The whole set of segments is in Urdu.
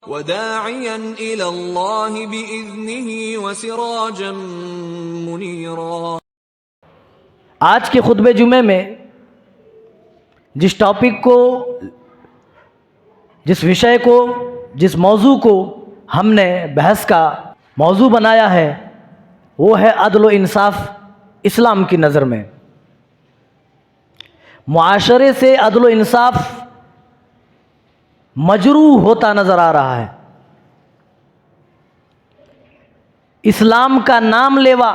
وداعيا إلى الله بإذنه وسراجا منيرا۔ آج کے خطبہ جمعے میں جس ٹاپک کو، جس وشے کو، جس موضوع کو ہم نے بحث کا موضوع بنایا ہے وہ ہے عدل و انصاف اسلام کی نظر میں۔ معاشرے سے عدل و انصاف مجروح ہوتا نظر آ رہا ہے۔ اسلام کا نام لیوا،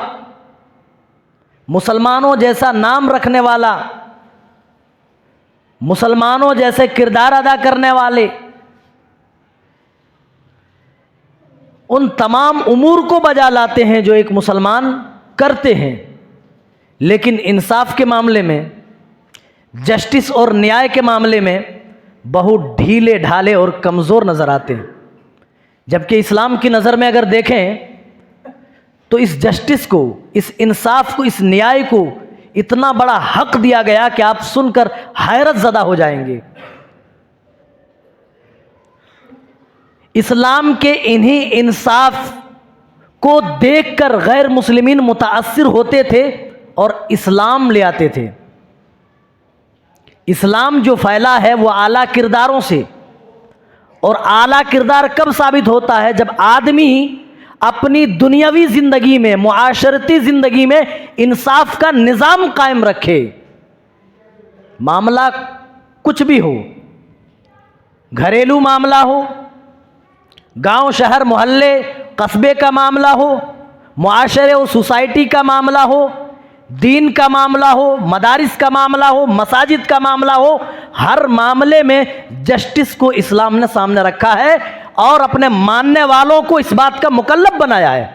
مسلمانوں جیسا نام رکھنے والا، مسلمانوں جیسے کردار ادا کرنے والے، ان تمام امور کو بجا لاتے ہیں جو ایک مسلمان کرتے ہیں، لیکن انصاف کے معاملے میں، جسٹس اور نیائے کے معاملے میں بہت ڈھیلے ڈھالے اور کمزور نظر آتے ہیں۔ جبکہ اسلام کی نظر میں اگر دیکھیں تو اس جسٹس کو، اس انصاف کو، اس نیائے کو اتنا بڑا حق دیا گیا کہ آپ سن کر حیرت زدہ ہو جائیں گے۔ اسلام کے انہی انصاف کو دیکھ کر غیر مسلمین متاثر ہوتے تھے اور اسلام لے آتے تھے۔ اسلام جو پھیلا ہے وہ اعلیٰ کرداروں سے، اور اعلیٰ کردار کب ثابت ہوتا ہے؟ جب آدمی اپنی دنیاوی زندگی میں، معاشرتی زندگی میں انصاف کا نظام قائم رکھے۔ معاملہ کچھ بھی ہو، گھریلو معاملہ ہو، گاؤں شہر محلے قصبے کا معاملہ ہو، معاشرے و سوسائٹی کا معاملہ ہو، دین کا معاملہ ہو، مدارس کا معاملہ ہو، مساجد کا معاملہ ہو، ہر معاملے میں جسٹس کو اسلام نے سامنے رکھا ہے اور اپنے ماننے والوں کو اس بات کا مکلف بنایا ہے۔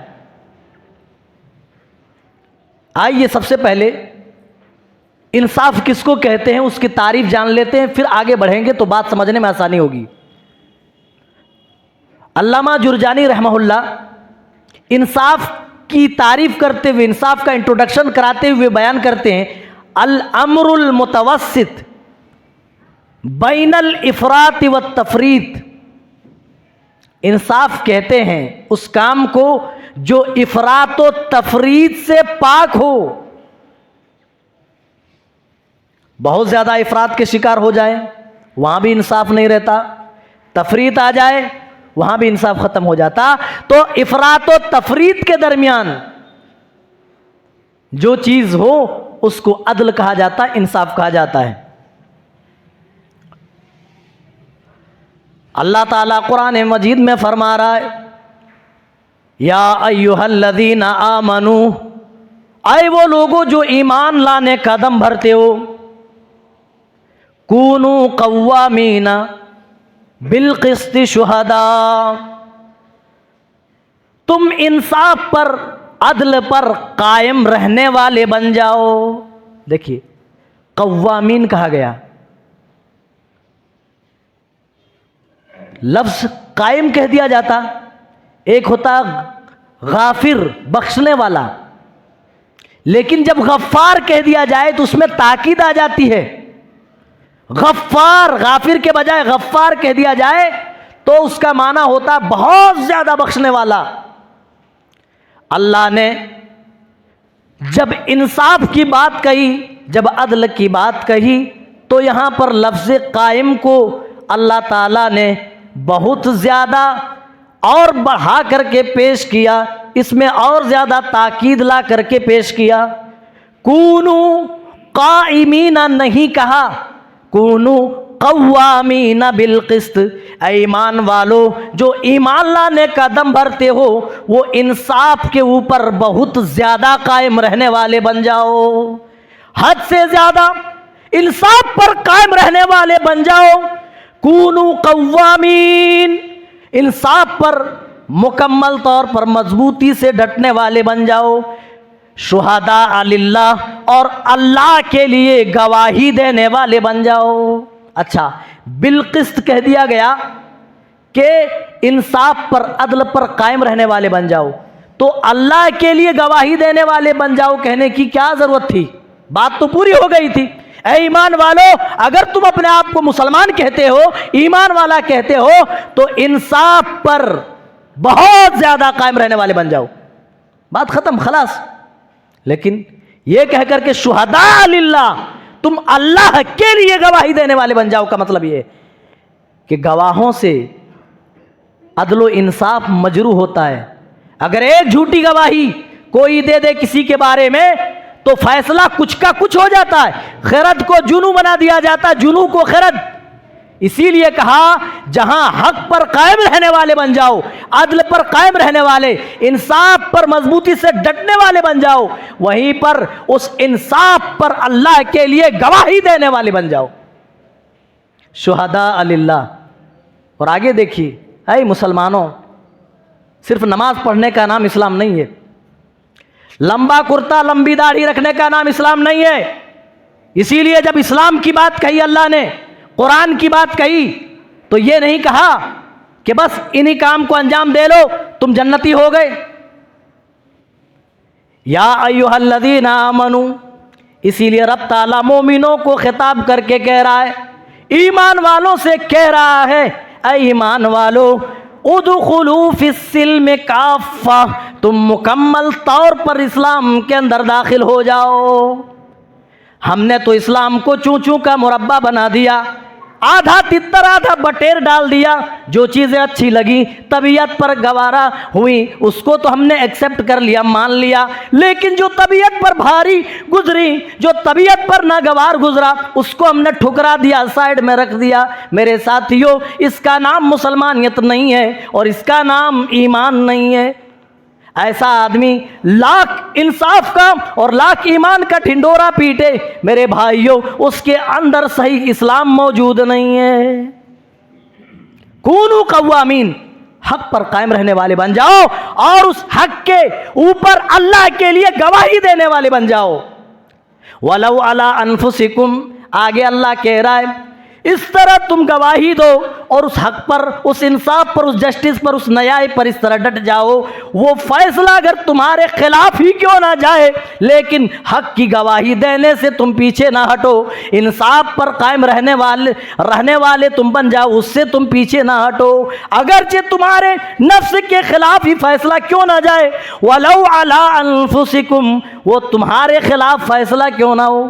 آئیے سب سے پہلے انصاف کس کو کہتے ہیں اس کی تعریف جان لیتے ہیں، پھر آگے بڑھیں گے تو بات سمجھنے میں آسانی ہوگی۔ علامہ جرجانی رحمہ اللہ انصاف کی تعریف کرتے ہوئے، انصاف کا انٹروڈکشن کراتے ہوئے بیان کرتے ہیں، الامر المتوسط بین الافراط والتفریط۔ انصاف کہتے ہیں اس کام کو جو افراط و تفریط سے پاک ہو۔ بہت زیادہ افراط کے شکار ہو جائے وہاں بھی انصاف نہیں رہتا، تفریط آ جائے وہاں بھی انصاف ختم ہو جاتا۔ تو افراط و تفریط کے درمیان جو چیز ہو اس کو عدل کہا جاتا ہے، انصاف کہا جاتا ہے۔ اللہ تعالیٰ قرآن مجید میں فرما رہا ہے، یا ایھا الذین آمنو، اے وہ لوگوں جو ایمان لانے قدم بھرتے ہو، کونو قوامین بالقسط شہداء، تم انصاف پر، عدل پر قائم رہنے والے بن جاؤ۔ دیکھیے قوامین کہا گیا، لفظ قائم کہہ دیا جاتا، ایک ہوتا غافر بخشنے والا، لیکن جب غفار کہہ دیا جائے تو اس میں تاکید آ جاتی ہے۔ غفار، غافر کے بجائے غفار کہہ دیا جائے تو اس کا معنی ہوتا بہت زیادہ بخشنے والا۔ اللہ نے جب انصاف کی بات کہی، جب عدل کی بات کہی، تو یہاں پر لفظ قائم کو اللہ تعالیٰ نے بہت زیادہ اور بڑھا کر کے پیش کیا، اس میں اور زیادہ تاکید لا کر کے پیش کیا۔ کونو قائمین نہیں کہا، کونو قوامین بالقسط، اے ایمان والو جو ایمان لانے کا دم بھرتے ہو وہ انصاف کے اوپر بہت زیادہ قائم رہنے والے بن جاؤ، حد سے زیادہ انصاف پر قائم رہنے والے بن جاؤ۔ کونو قوامین، انصاف پر مکمل طور پر مضبوطی سے ڈٹنے والے بن جاؤ۔ شہداء للہ، اور اللہ کے لیے گواہی دینے والے بن جاؤ۔ اچھا، بالقسط کہہ دیا گیا کہ انصاف پر، عدل پر قائم رہنے والے بن جاؤ، تو اللہ کے لیے گواہی دینے والے بن جاؤ کہنے کی کیا ضرورت تھی؟ بات تو پوری ہو گئی تھی۔ اے ایمان والو، اگر تم اپنے آپ کو مسلمان کہتے ہو، ایمان والا کہتے ہو، تو انصاف پر بہت زیادہ قائم رہنے والے بن جاؤ. بات ختم، خلاص. لیکن یہ کہہ کر کے شہداء للہ، تم اللہ کے لیے گواہی دینے والے بن جاؤ، کا مطلب یہ ہے کہ گواہوں سے عدل و انصاف مجروح ہوتا ہے. اگر ایک جھوٹی گواہی کوئی دے دے کسی کے بارے میں تو فیصلہ کچھ کا کچھ ہو جاتا ہے، خرد کو جنو بنا دیا جاتا ہے، جنو کو خرد. اسی لیے کہا جہاں حق پر قائم رہنے والے بن جاؤ، عدل پر قائم رہنے والے، انصاف پر مضبوطی سے ڈٹنے والے بن جاؤ، وہیں پر اس انصاف پر اللہ کے لیے گواہی دینے والے بن جاؤ. شہداء للہ. اور آگے دیکھیے، اے مسلمانوں، صرف نماز پڑھنے کا نام اسلام نہیں ہے، لمبا کرتا لمبی داڑھی رکھنے کا نام اسلام نہیں ہے. اسی لیے جب اسلام کی بات کہی اللہ نے، قرآن کی بات کہی، تو یہ نہیں کہا کہ بس انہی کام کو انجام دے لو تم جنتی ہو گئے. یا ایھا الذین آمنوا، اسی لیے رب تعالیٰ مومنوں کو خطاب کر کے کہہ رہا ہے، ایمان والوں سے کہہ رہا ہے، اے ایمان والو، ادخلوا فی السلم کافہ، تم مکمل طور پر اسلام کے اندر داخل ہو جاؤ. ہم نے تو اسلام کو چوں چوں کا مربع بنا دیا، آدھا تتر آدھا بٹیر ڈال دیا. جو چیزیں اچھی لگی، طبیعت پر گوارا ہوئی، اس کو تو ہم نے ایکسپٹ کر لیا، مان لیا. لیکن جو طبیعت پر بھاری گزری، جو طبیعت پر ناگوار گزرا، اس کو ہم نے ٹھکرا دیا، سائیڈ میں رکھ دیا. میرے ساتھیوں، اس کا نام مسلمانیت نہیں ہے اور اس کا نام ایمان نہیں ہے. ایسا آدمی لاکھ انصاف کا اور لاکھ ایمان کا ٹھنڈورا پیٹے، میرے بھائیوں، اس کے اندر صحیح اسلام موجود نہیں ہے. کونوا قوامین، حق پر قائم رہنے والے بن جاؤ اور اس حق کے اوپر اللہ کے لیے گواہی دینے والے بن جاؤ. وَلَوْ عَلَىٰ أَنفُسِكُمْ، آگے اللہ کہہ رہا ہے اس طرح تم گواہی دو اور اس حق پر، اس انصاف پر، اس جسٹس پر، اس نیائے پر اس طرح ڈٹ جاؤ. وہ فیصلہ اگر تمہارے خلاف ہی کیوں نہ جائے، لیکن حق کی گواہی دینے سے تم پیچھے نہ ہٹو. انصاف پر قائم رہنے والے تم بن جاؤ، اس سے تم پیچھے نہ ہٹو، اگرچہ تمہارے نفس کے خلاف ہی فیصلہ کیوں نہ جائے. وَلَوْ عَلَىٰ أَنفُسِكُمْ، وہ تمہارے خلاف فیصلہ کیوں نہ ہو.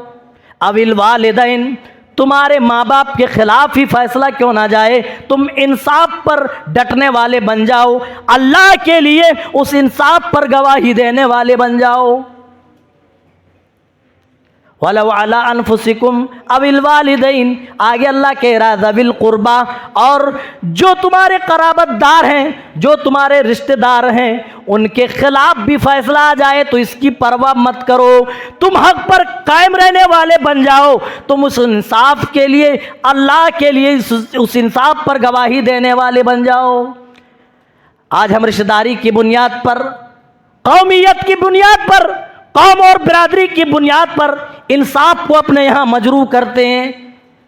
اَوِ الْوَالِدَيْنِ، تمہارے ماں باپ کے خلاف ہی فیصلہ کیوں نہ جائے، تم انصاف پر ڈٹنے والے بن جاؤ، اللہ کے لیے اس انصاف پر گواہی دینے والے بن جاؤ. وَلَوْ عَلَىٰ أَنفُسِكُمْ أَوِ الْوَالِدَيْنِ، آگے اللہ کہہ رہا ہے ذَوِي الْقُرْبَىٰ، اور جو تمہارے قرابت دار ہیں، جو تمہارے رشتہ دار ہیں، ان کے خلاف بھی فیصلہ آ جائے تو اس کی پرواہ مت کرو. تم حق پر قائم رہنے والے بن جاؤ، تم اس انصاف کے لیے، اللہ کے لیے اس انصاف پر گواہی دینے والے بن جاؤ. آج ہم رشتہ داری کی بنیاد پر، قومیت کی بنیاد پر، قوم اور برادری کی بنیاد پر انصاف کو اپنے یہاں مجروح کرتے ہیں.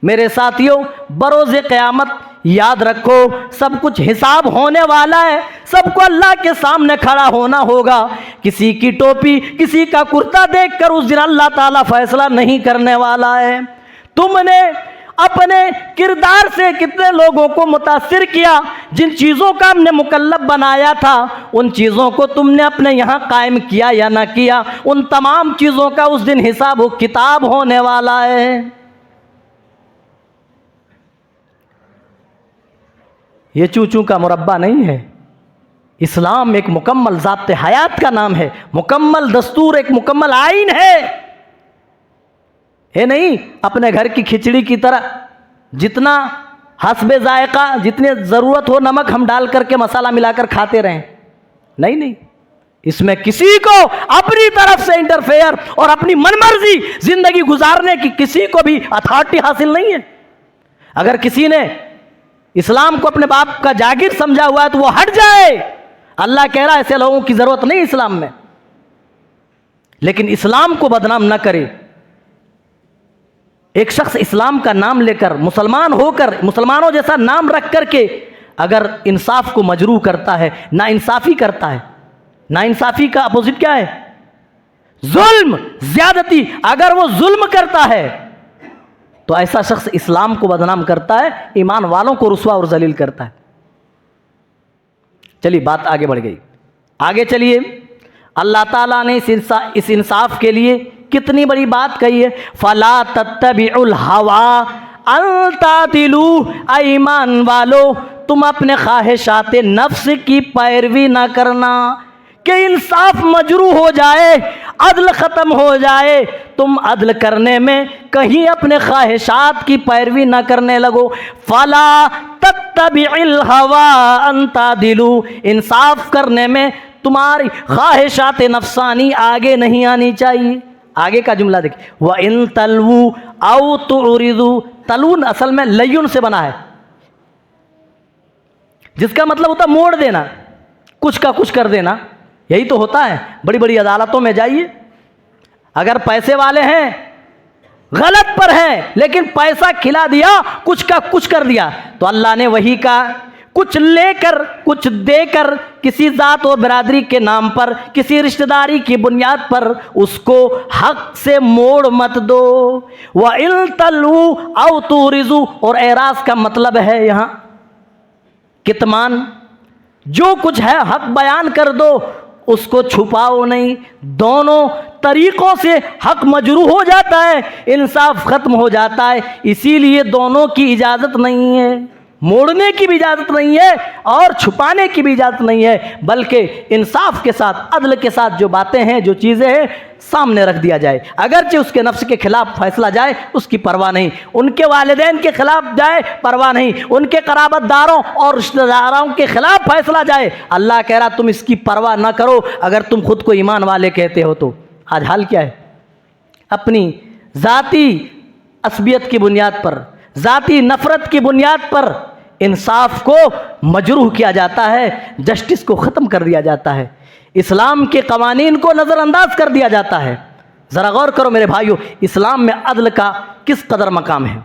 میرے ساتھیوں، بروز قیامت یاد رکھو، سب کچھ حساب ہونے والا ہے، سب کو اللہ کے سامنے کھڑا ہونا ہوگا. کسی کی ٹوپی، کسی کا کرتا دیکھ کر اس دن اللہ تعالیٰ فیصلہ نہیں کرنے والا ہے. تم نے اپنے کردار سے کتنے لوگوں کو متاثر کیا، جن چیزوں کا ہم نے مکلف بنایا تھا ان چیزوں کو تم نے اپنے یہاں قائم کیا یا نہ کیا، ان تمام چیزوں کا اس دن حساب و کتاب ہونے والا ہے. یہ چوچو کا مربع نہیں ہے. اسلام ایک مکمل ضابط حیات کا نام ہے، مکمل دستور، ایک مکمل آئین ہے. یہ نہیں اپنے گھر کی کھچڑی کی طرح جتنا حسب ذائقہ، جتنی ضرورت ہو نمک ہم ڈال کر کے مسالہ ملا کر کھاتے رہیں. نہیں، اس میں کسی کو اپنی طرف سے انٹرفیئر اور اپنی من مرضی زندگی گزارنے کی کسی کو بھی اتھارٹی حاصل نہیں ہے. اگر کسی نے اسلام کو اپنے باپ کا جاگیر سمجھا ہوا ہے تو وہ ہٹ جائے. اللہ کہہ رہا ہے ایسے لوگوں کی ضرورت نہیں اسلام میں. لیکن اسلام کو بدنام نہ کرے. ایک شخص اسلام کا نام لے کر، مسلمان ہو کر، مسلمانوں جیسا نام رکھ کر کے اگر انصاف کو مجروح کرتا ہے، نا انصافی کرتا ہے. نا انصافی کا اپوزٹ کیا ہے؟ ظلم، زیادتی. اگر وہ ظلم کرتا ہے تو ایسا شخص اسلام کو بدنام کرتا ہے، ایمان والوں کو رسوا اور ذلیل کرتا ہے۔ چلیے بات آگے بڑھ گئی، آگے چلیے۔ اللہ تعالیٰ نے اس انصاف کے لیے کتنی بڑی بات کہی ہے، فَلَا تَتَّبِعُوا الْهَوَىٰ أَن تَعْدِلُوا، اے ایمان والو تم اپنے خواہشات نفس کی پیروی نہ کرنا کہ انصاف مجروح ہو جائے، عدل ختم ہو جائے، تم عدل کرنے میں کہیں اپنے خواہشات کی پیروی نہ کرنے لگو۔ فَلَا تَتَّبِعِ الْهَوَىٰ أَن تَعْدِلُوا، انصاف کرنے میں تمہاری خواہشات نفسانی آگے نہیں آنی چاہیے۔ آگے کا جملہ دیکھیں، وَإِن تَلْوُوا أَوْ تُعْرِضُوا، تلون اصل میں لیون سے بنا ہے، جس کا مطلب ہوتا ہے موڑ دینا، کچھ کا کچھ کر دینا، یہی تو ہوتا ہے۔ بڑی بڑی عدالتوں میں جائیے، اگر پیسے والے ہیں، غلط پر ہیں، لیکن پیسہ کھلا دیا، کچھ کا کچھ کر دیا، تو اللہ نے وہی کا کچھ لے کر کچھ دے کر کسی ذات و برادری کے نام پر، کسی رشتہ داری کی بنیاد پر اس کو حق سے موڑ مت دو۔ وَإِن تَلْوُوا أَوْ تُعْرِضُوا، اور اعراض کا مطلب ہے یہاں کتمان، جو کچھ ہے حق بیان کر دو، اس کو چھپاؤ نہیں۔ دونوں طریقوں سے حق مجروح ہو جاتا ہے، انصاف ختم ہو جاتا ہے، اسی لیے دونوں کی اجازت نہیں ہے، موڑنے کی بھی اجازت نہیں ہے اور چھپانے کی بھی اجازت نہیں ہے، بلکہ انصاف کے ساتھ، عدل کے ساتھ جو باتیں ہیں، جو چیزیں ہیں، سامنے رکھ دیا جائے۔ اگرچہ اس کے نفس کے خلاف فیصلہ جائے، اس کی پرواہ نہیں، ان کے والدین کے خلاف جائے، پرواہ نہیں، ان کے قرابت داروں اور رشتہ داروں کے خلاف فیصلہ جائے، اللہ کہہ رہا تم اس کی پرواہ نہ کرو اگر تم خود کو ایمان والے کہتے ہو تو۔ آج حال کیا ہے؟ اپنی ذاتی عصبیت کی بنیاد پر، ذاتی نفرت کی بنیاد پر انصاف کو مجروح کیا جاتا ہے، جسٹس کو ختم کر دیا جاتا ہے، اسلام کے قوانین کو نظر انداز کر دیا جاتا ہے۔ ذرا غور کرو میرے بھائیو، اسلام میں عدل کا کس قدر مقام ہے۔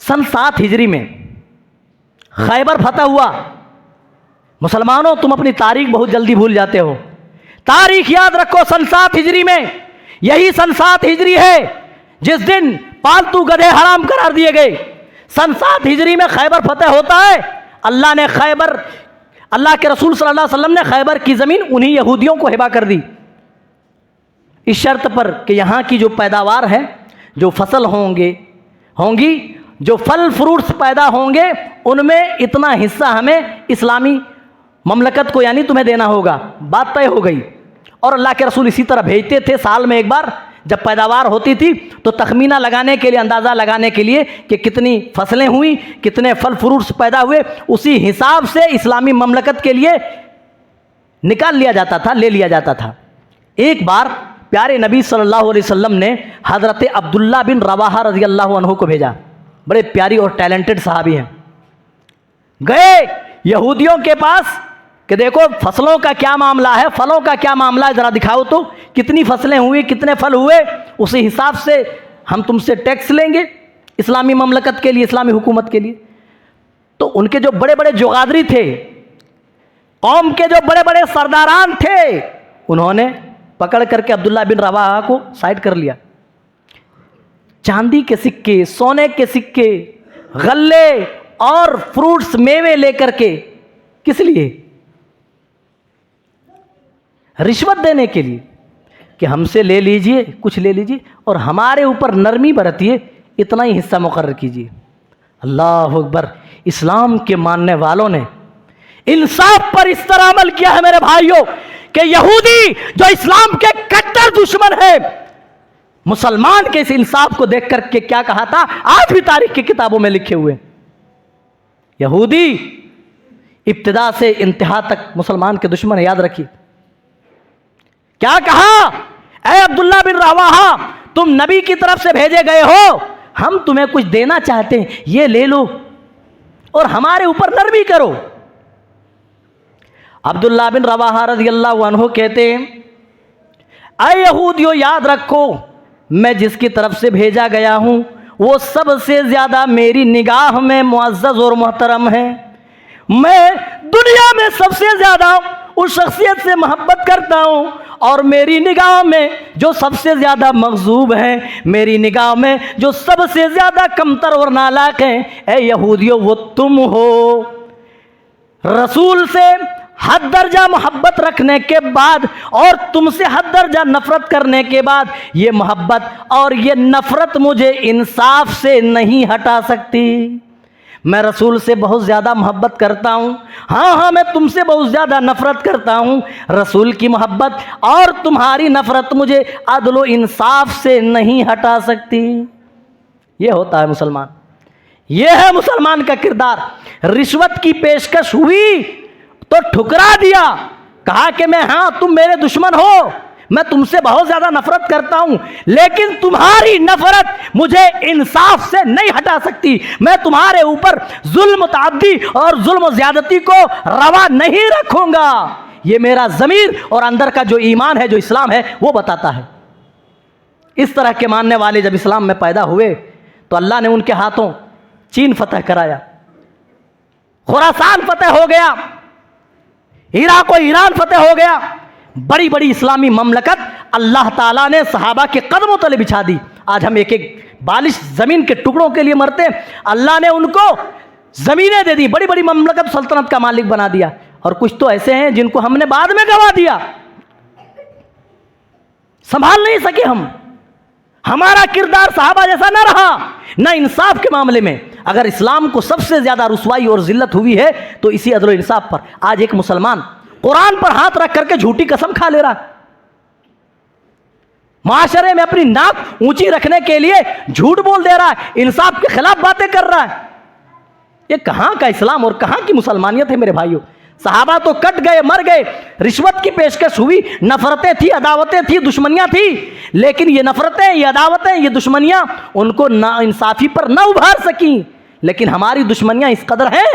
سن 7 ہجری میں خیبر فتح ہوا۔ مسلمانوں تم اپنی تاریخ بہت جلدی بھول جاتے ہو، تاریخ یاد رکھو۔ سن 7 ہجری میں، یہی سن 7 ہجری ہے جس دن پالتو گدھے حرام قرار دیے گئے۔ سن 7 ہجری میں خیبر فتح ہوتا ہے۔ اللہ کے رسول صلی اللہ علیہ وسلم نے خیبر کی زمین انہی یہودیوں کو ہبہ کر دی، اس شرط پر کہ یہاں کی جو پیداوار ہے، جو فصل ہوں گی، جو پھل فروٹس پیدا ہوں گے، ان میں اتنا حصہ ہمیں اسلامی مملکت کو یعنی تمہیں دینا ہوگا۔ بات طے ہو گئی، اور اللہ کے رسول اسی طرح بھیجتے تھے۔ سال میں ایک بار جب پیداوار ہوتی تھی تو تخمینہ لگانے کے لیے، اندازہ لگانے کے لیے کہ کتنی فصلیں ہوئیں، کتنے پھل فروٹس پیدا ہوئے، اسی حساب سے اسلامی مملکت کے لیے نکال لیا جاتا تھا، لے لیا جاتا تھا۔ ایک بار پیارے نبی صلی اللہ علیہ وسلم نے حضرت عبداللہ بن رواحہ رضی اللہ عنہ کو بھیجا، بڑے پیاری اور ٹیلنٹڈ صحابی ہیں۔ گئے یہودیوں کے پاس کہ دیکھو فصلوں کا کیا معاملہ ہے، پھلوں کا کیا معاملہ ہے، ذرا دکھاؤ تو کتنی فصلیں ہوئی، کتنے پھل ہوئے، اسی حساب سے ہم تم سے ٹیکس لیں گے اسلامی مملکت کے لیے، اسلامی حکومت کے لیے۔ تو ان کے جو بڑے بڑے جغادری تھے، قوم کے جو بڑے بڑے سرداران تھے، انہوں نے پکڑ کر کے عبداللہ بن رواحہ کو سائڈ کر لیا۔ چاندی کے سکے، سونے کے سکے، غلے اور فروٹس، میوے لے کر کے، کس لیے؟ رشوت دینے کے لیے کہ ہم سے لے لیجئے، کچھ لے لیجئے اور ہمارے اوپر نرمی برتیے، اتنا ہی حصہ مقرر کیجئے۔ اللہ اکبر! اسلام کے ماننے والوں نے انصاف پر اس طرح عمل کیا ہے میرے بھائیوں کہ یہودی جو اسلام کے کٹر دشمن ہے، مسلمان کے اس انصاف کو دیکھ کر کے کیا کہا تھا، آج بھی تاریخ کی کتابوں میں لکھے ہوئے۔ یہودی ابتدا سے انتہا تک مسلمان کے دشمن ہے، یاد رکھیے۔ کیا کہا؟ اے عبداللہ بن رواحہ، تم نبی کی طرف سے بھیجے گئے ہو، ہم تمہیں کچھ دینا چاہتے ہیں، یہ لے لو اور ہمارے اوپر نرمی کرو۔ عبداللہ بن رواحہ رضی اللہ عنہ کہتے ہیں، اے یہودیو یاد رکھو، میں جس کی طرف سے بھیجا گیا ہوں وہ سب سے زیادہ میری نگاہ میں معزز اور محترم ہے۔ میں دنیا میں سب سے زیادہ اس شخصیت سے محبت کرتا ہوں اور میری نگاہ میں جو سب سے زیادہ مغضوب ہیں، میری نگاہ میں جو سب سے زیادہ کمتر اور نالائق ہیں، اے یہودیوں وہ تم ہو۔ رسول سے حد درجہ محبت رکھنے کے بعد اور تم سے حد درجہ نفرت کرنے کے بعد یہ محبت اور یہ نفرت مجھے انصاف سے نہیں ہٹا سکتی۔ میں رسول سے بہت زیادہ محبت کرتا ہوں، ہاں میں تم سے بہت زیادہ نفرت کرتا ہوں، رسول کی محبت اور تمہاری نفرت مجھے عدل و انصاف سے نہیں ہٹا سکتی۔ یہ ہوتا ہے مسلمان، یہ ہے مسلمان کا کردار۔ رشوت کی پیشکش ہوئی تو ٹھکرا دیا، کہا کہ ہاں تم میرے دشمن ہو، میں تم سے بہت زیادہ نفرت کرتا ہوں، لیکن تمہاری نفرت مجھے انصاف سے نہیں ہٹا سکتی، میں تمہارے اوپر ظلم تعدی اور ظلم و زیادتی کو روا نہیں رکھوں گا۔ یہ میرا ضمیر اور اندر کا جو ایمان ہے، جو اسلام ہے، وہ بتاتا ہے۔ اس طرح کے ماننے والے جب اسلام میں پیدا ہوئے تو اللہ نے ان کے ہاتھوں چین فتح کرایا، خراسان فتح ہو گیا، عراق و ایران فتح ہو گیا، بڑی بڑی اسلامی مملکت اللہ تعالیٰ نے صحابہ کے قدموں تلے بچھا دی۔ آج ہم ایک بالش زمین کے ٹکڑوں کے لیے مرتے ہیں، اللہ نے ان کو زمینیں دے دی، بڑی بڑی مملکت سلطنت کا مالک بنا دیا، اور کچھ تو ایسے ہیں جن کو ہم نے بعد میں گوا دیا، سنبھال نہیں سکے ہم۔ ہمارا کردار صحابہ جیسا نہ رہا، نہ انصاف کے معاملے میں۔ اگر اسلام کو سب سے زیادہ رسوائی اور ذلت ہوئی ہے تو اسی عدل و انصاف پر۔ آج ایک مسلمان قرآن پر ہاتھ رکھ کر کے جھوٹی قسم کھا لے رہا، معاشرے میں اپنی ناک اونچی رکھنے کے لیے جھوٹ بول دے رہا ہے، انصاف کے خلاف باتیں کر رہا ہے۔ یہ کہاں کا اسلام اور کہاں کی مسلمانیت ہے میرے بھائیوں؟ صحابہ تو کٹ گئے، مر گئے، رشوت کی پیشکش ہوئی، نفرتیں تھی، عداوتیں تھی، دشمنیاں تھی، لیکن یہ نفرتیں، یہ عداوتیں، یہ دشمنیاں ان کو نا انصافی پر نہ ابھار سکیں۔ لیکن ہماری دشمنیاں اس قدر ہیں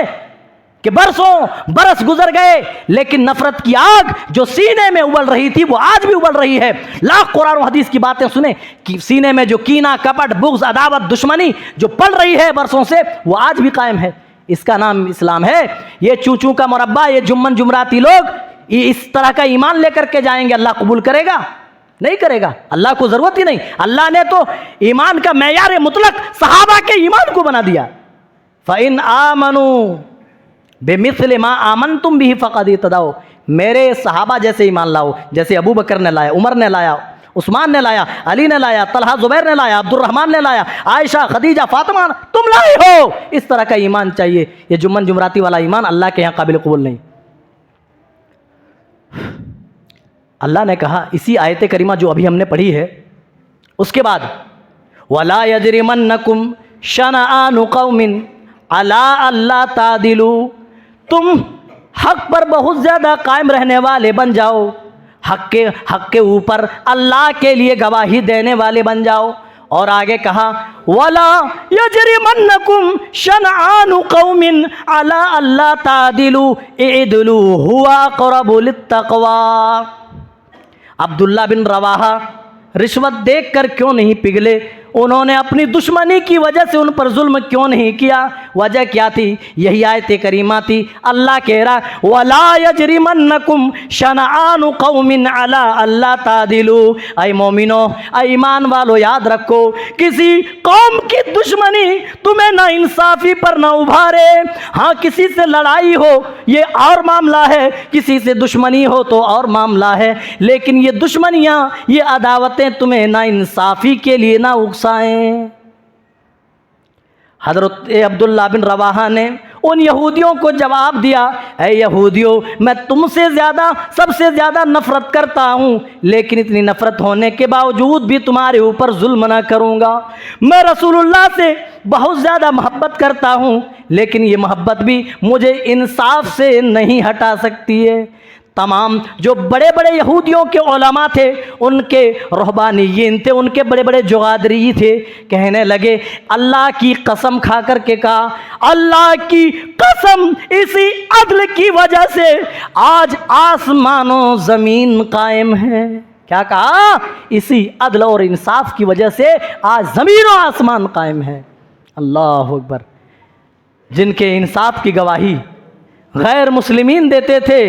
کہ برس گزر گئے، لیکن نفرت کی آگ جو سینے میں ابل رہی تھی وہ آج بھی ابل رہی ہے۔ لاکھ قرآن و حدیث کی باتیں سنیں کہ سینے میں جو کینہ، کپٹ، بغض، عداوت، دشمنی جو پل رہی ہے برسوں سے، وہ آج بھی قائم ہے۔ اس کا نام اسلام ہے۔ یہ چوچوں کا مربع، یہ جمن جمراتی لوگ اس طرح کا ایمان لے کر کے جائیں گے، اللہ قبول کرے گا؟ نہیں کرے گا، اللہ کو ضرورت ہی نہیں۔ اللہ نے تو ایمان کا معیار مطلق صحابہ کے ایمان کو بنا دیا۔ فَإِنْ آمَنُوا بِمِثْلِ مَا آمَنْتُمْ بِهِ فَقَدِ اهْتَدَوْا، میرے صحابہ جیسے ایمان لاؤ، جیسے ابو بکر نے لایا، عمر نے لایا، عثمان نے لایا، علی نے لایا، طلحہ زبیر نے لایا، عبد الرحمن نے لایا، عائشہ، خدیجہ، فاطمہ، تم لائے ہو۔ اس طرح کا ایمان چاہیے۔ یہ جمن جمراتی والا ایمان اللہ کے یہاں قابل قبول نہیں۔ اللہ نے کہا اسی آیت کریمہ جو ابھی ہم نے پڑھی ہے، اس کے بعد وَلَا يَجْرِمَنَّكُمْ شَنَآنُ قَوْمٍ عَلَىٰ أَلَّا تَعْدِلُوا، تم حق پر بہت زیادہ قائم رہنے والے بن جاؤ، حق کے اوپر اللہ کے لیے گواہی دینے والے بن جاؤ۔ اور آگے کہا وَلَا يَجْرِمَنَّكُمْ شَنَآنُ قَوْمٍ عَلَىٰ أَلَّا تَعْدِلُوا اعْدِلُوا هُوَ أَقْرَبُ لِلتَّقْوَىٰ۔ عبداللہ بن رواحہ رشوت دیکھ کر کیوں نہیں پگھلے؟ انہوں نے اپنی دشمنی کی وجہ سے ان پر ظلم کیوں نہیں کیا؟ وجہ کیا تھی؟ یہی آیت کریمہ تھی۔ اللہ کہہ رہا وَلَا يَجْرِمَنَّكُمْ شَنَآنُ قَوْمٍ عَلَىٰ أَلَّا تَعْدِلُوا، اے مومنو، اے ایمان والو، یاد رکھو کسی قوم کی دشمنی تمہیں نہ انصافی پر نہ ابھارے۔ ہاں کسی سے لڑائی ہو یہ اور معاملہ ہے، کسی سے دشمنی ہو تو اور معاملہ ہے، لیکن یہ دشمنیاں، یہ عداوتیں تمہیں نہ انصافی کے لیے نہ اکسائیں۔ حضرت عبداللہ بن رواحہ نے ان یہودیوں کو جواب دیا، اے یہودیوں، میں تم سے زیادہ، سب سے زیادہ نفرت کرتا ہوں، لیکن اتنی نفرت ہونے کے باوجود بھی تمہارے اوپر ظلم نہ کروں گا۔ میں رسول اللہ سے بہت زیادہ محبت کرتا ہوں، لیکن یہ محبت بھی مجھے انصاف سے نہیں ہٹا سکتی ہے۔ تمام جو بڑے بڑے یہودیوں کے علماء تھے، ان کے رہبانیین تھے، ان کے بڑے بڑے جغادری تھے، کہنے لگے اللہ کی قسم کھا کر کے کہا، اللہ کی قسم اسی عدل کی وجہ سے آج آسمان و زمین قائم ہے۔ کیا کہا؟ اسی عدل اور انصاف کی وجہ سے آج زمین و آسمان قائم ہے۔ اللہ اکبر۔ جن کے انصاف کی گواہی غیر مسلمین دیتے تھے،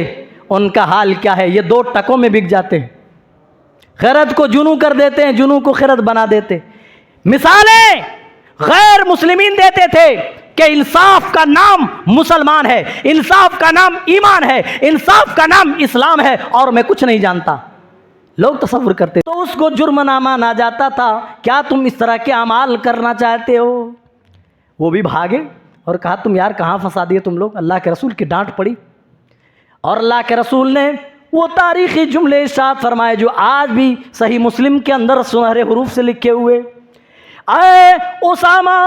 ان کا حال کیا ہے؟ یہ 2 ٹکوں میں بک جاتے ہیں۔ خیرت کو جنوں کر دیتے ہیں، جنوں کو خیرت بنا دیتے۔ مثالیں غیر مسلمین دیتے تھے کہ انصاف کا نام مسلمان ہے، انصاف کا نام ایمان ہے، انصاف کا نام اسلام ہے، اور میں کچھ نہیں جانتا۔ لوگ تصور کرتے تو اس کو جرم نہ مانا جاتا تھا۔ کیا تم اس طرح کے اعمال کرنا چاہتے ہو؟ وہ بھی بھاگے اور کہا تم یار کہاں پھنسا دیے تم لوگ، اللہ کے رسول کی ڈانٹ پڑی، اور اللہ کے رسول نے وہ تاریخی جملے ارشاد فرمائے جو آج بھی صحیح مسلم کے اندر سنہرے حروف سے لکھے ہوئے، اے اسامہ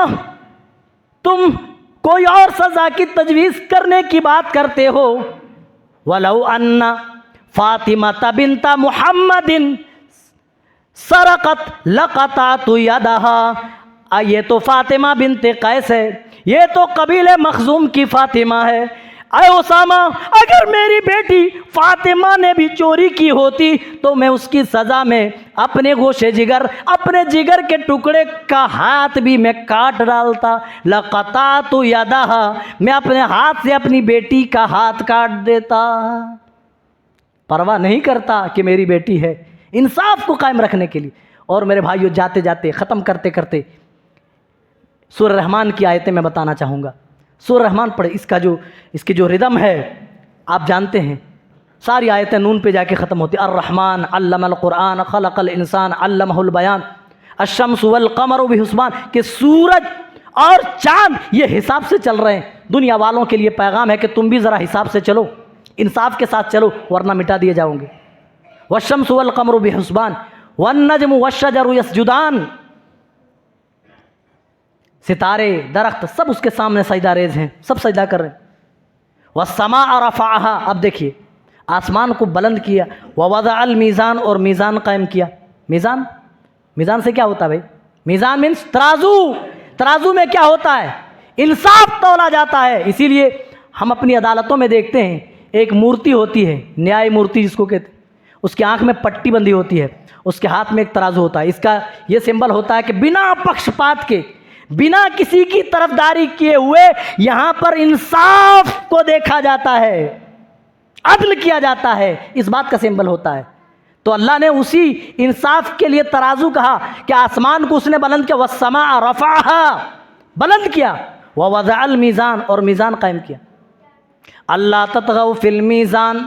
تم کوئی اور سزا کی تجویز کرنے کی بات کرتے ہو، وَلَوْ أَنَّ فاطمة بنت محمد سرقت لقطعت يدها۔ یہ تو فاطمہ بنت قیس ہے، یہ تو قبیلہ مخزوم کی فاطمہ ہے۔ اے اسامہ اگر میری بیٹی فاطمہ نے بھی چوری کی ہوتی تو میں اس کی سزا میں اپنے گوشے جگر، اپنے جگر کے ٹکڑے کا ہاتھ بھی میں کاٹ ڈالتا۔ لقطعت يدها، میں اپنے ہاتھ سے اپنی بیٹی کا ہاتھ کاٹ دیتا۔ پرواہ نہیں کرتا کہ میری بیٹی ہے، انصاف کو قائم رکھنے کے لیے۔ اور میرے بھائیو جاتے جاتے ختم کرتے کرتے سورہ رحمان کی آیتیں میں بتانا چاہوں گا۔ سورہ رحمان پڑھے، اس کی جو ردم ہے آپ جانتے ہیں، ساری آیتیں نون پہ جا کے ختم ہوتی۔ الرحمن علم القرآن خلق الانسان علمہ البیان، الشمس والقمر بحسبان، کہ سورج اور چاند یہ حساب سے چل رہے ہیں۔ دنیا والوں کے لیے پیغام ہے کہ تم بھی ذرا حساب سے چلو، انصاف کے ساتھ چلو، ورنہ مٹا دیے جاؤ گے۔ والشمس والقمر بحسبان والنجم والشجر یسجدان، ستارے درخت سب اس کے سامنے سجدہ ریز ہیں، سب سجدہ کر رہے ہیں۔ والسماء رفعها، اب دیکھیے آسمان کو بلند کیا، ووضع المیزان، اور میزان قائم کیا۔ میزان سے کیا ہوتا ہے بھائی؟ میزان مینس ترازو، ترازو میں کیا ہوتا ہے؟ انصاف تولا جاتا ہے۔ اسی لیے ہم اپنی عدالتوں میں دیکھتے ہیں ایک مورتی ہوتی ہے، نیائے مورتی جس کو کہتے ہیں، اس کی آنکھ میں پٹی بندھی ہوتی ہے، اس کے ہاتھ میں ایک ترازو ہوتا ہے۔ اس کا یہ سمبل ہوتا ہے کہ بنا پکشپات کے، بنا کسی کی طرفداری کیے ہوئے یہاں پر انصاف کو دیکھا جاتا ہے، عدل کیا جاتا ہے، اس بات کا سمبل ہوتا ہے۔ تو اللہ نے اسی انصاف کے لیے ترازو کہا کہ آسمان کو اس نے بلند کیا، والسماء رفعها، بلند کیا، ووضع المیزان، اور میزان قائم کیا۔ اللہ تطغوا فی المیزان،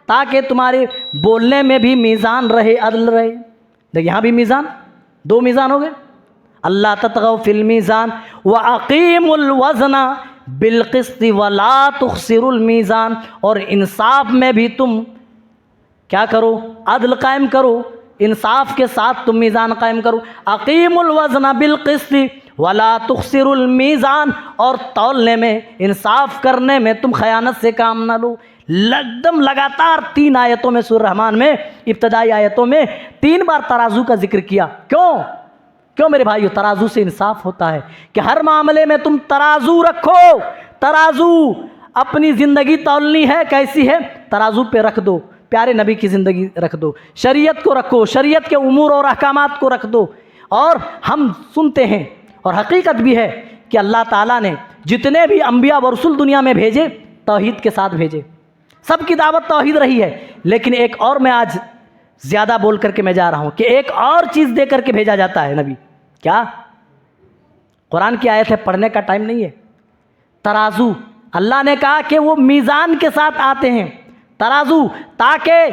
تاکہ تمہارے بولنے میں بھی میزان رہے، عدل رہے۔ دیکھ یہاں بھی میزان، دو میزان ہو گئے۔ اللہ تطغوا فی المیزان واقیموا الوزن بالقسط ولا تخسروا المیزان، اور انصاف میں بھی تم کیا کرو؟ عدل قائم کرو، انصاف کے ساتھ تم میزان قائم کرو۔ اقیموا الوزن بالقسط ولا تخسروا المیزان، اور تولنے میں، انصاف کرنے میں تم خیانت سے کام نہ لو۔ ایک لگاتار 3 آیتوں میں سورہ رحمان میں، ابتدائی آیتوں میں 3 بار ترازو کا ذکر کیا۔ کیوں میرے بھائیو؟ ترازو سے انصاف ہوتا ہے کہ ہر معاملے میں تم ترازو رکھو۔ ترازو اپنی زندگی تولنی ہے، کیسی ہے؟ ترازو پہ رکھ دو، پیارے نبی کی زندگی رکھ دو، شریعت کو رکھو، شریعت کے امور اور احکامات کو رکھ دو۔ اور ہم سنتے ہیں اور حقیقت بھی ہے کہ اللہ تعالیٰ نے جتنے بھی انبیاء و رسول دنیا میں بھیجے توحید کے ساتھ بھیجے، سب کی دعوت توحید رہی ہے۔ لیکن ایک اور میں آج زیادہ بول کر کے میں جا رہا ہوں کہ ایک اور چیز دے کر کے بھیجا جاتا ہے نبی۔ کیا؟ قرآن کی آیت ہے، پڑھنے کا ٹائم نہیں ہے۔ ترازو، اللہ نے کہا کہ وہ میزان کے ساتھ آتے ہیں، ترازو، تاکہ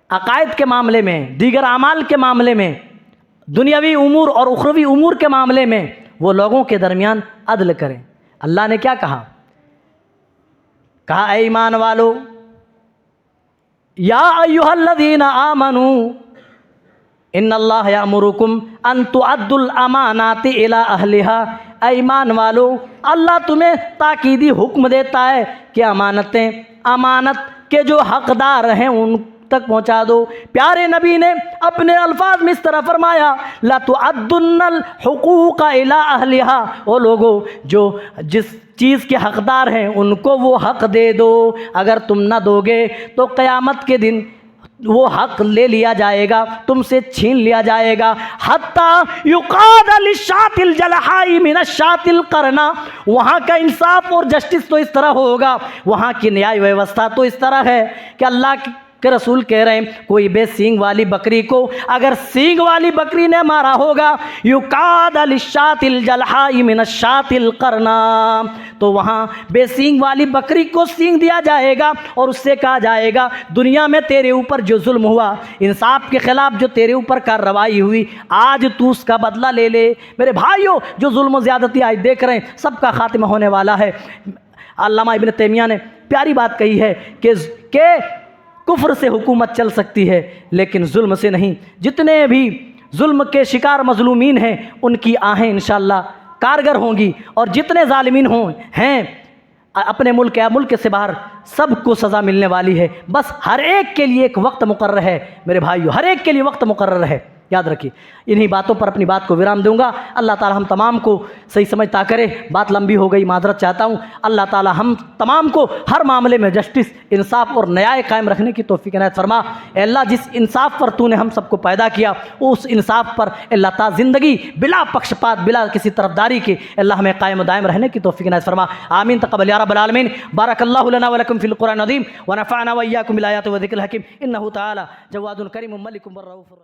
عقائد کے معاملے میں، دیگر اعمال کے معاملے میں، دنیاوی امور اور اخروی امور کے معاملے میں وہ لوگوں کے درمیان عدل کریں۔ اللہ نے کیا کہا؟ کہا اے ایمان والو، یا ایھا الذین آمنوا ان اللہ یامرکم ان تؤدوا الامانات الی اہلها۔ اے ایمان والو، اللہ تمہیں تاکیدی حکم دیتا ہے کہ امانت کے جو حقدار ہیں ان تک پہنچا دو۔ پیارے نبی نے اپنے الفاظ میں اس طرح فرمایا، لَتُؤَدُّنَّ الْحُقُوقَ إِلَىٰ أَهْلِهَا، وہ لوگوں جو جس چیز کے حقدار ہیں ان کو وہ حق دے دو۔ اگر تم نہ دو گے تو قیامت کے دن وہ حق لے لیا جائے گا، تم سے چھین لیا جائے گا۔ حَتَّى يُقَادَ لِلشَّاةِ الْجَلْحَاءِ مِنَ الشَّاةِ الْقَرْنَىٰ، وہاں کا انصاف اور جسٹس تو اس طرح ہوگا، وہاں کی نیائے ویوستھا تو اس طرح ہے کہ اللہ کہ رسول کہہ رہے ہیں کوئی بے سینگ والی بکری کو اگر سینگ والی بکری نے مارا ہوگا یقاد للشاۃ الجلحاء من الشاۃ القرناء، تو وہاں بے سینگ والی بکری کو سینگ دیا جائے گا اور اس سے کہا جائے گا دنیا میں تیرے اوپر جو ظلم ہوا، انصاف کے خلاف جو تیرے اوپر کارروائی ہوئی، آج تو اس کا بدلہ لے لے۔ میرے بھائیوں، جو ظلم و زیادتی آج دیکھ رہے ہیں سب کا خاتمہ ہونے والا ہے۔ علامہ ابن تیمیہ نے پیاری بات کہی ہے کہ کفر سے حکومت چل سکتی ہے لیکن ظلم سے نہیں۔ جتنے بھی ظلم کے شکار مظلومین ہیں ان کی آہیں انشاءاللہ کارگر ہوں گی، اور جتنے ظالمین ہیں اپنے ملک یا ملک سے باہر سب کو سزا ملنے والی ہے۔ بس ہر ایک کے لیے ایک وقت مقرر ہے میرے بھائیو، ہر ایک کے لیے وقت مقرر ہے، یاد رکھیے۔ انہی باتوں پر اپنی بات کو ویرام دوں گا۔ اللہ تعالی ہم تمام کو صحیح سمجھتا کرے۔ بات لمبی ہو گئی، معذرت چاہتا ہوں۔ اللہ تعالی ہم تمام کو ہر معاملے میں جسٹس، انصاف اور نیاں قائم رکھنے کی توفیق عنایت فرما۔ اے اللہ، جس انصاف پر تو نے ہم سب کو پیدا کیا اس انصاف پر اللہ تعالی زندگی بلا پکشپات، بلا کسی طرفداری کے اللہ ہمیں قائم و دائم رہنے کی توفیق عنایت فرما۔ آمین تقبل یا رب العالمین۔ بارک اللہ لنا ولکم فی القرآن العظیم ونفعنا وإياکم بالآیات والذکر الحکیم، انہ تعالی جواد کریم ملک الرؤوف الرحیم۔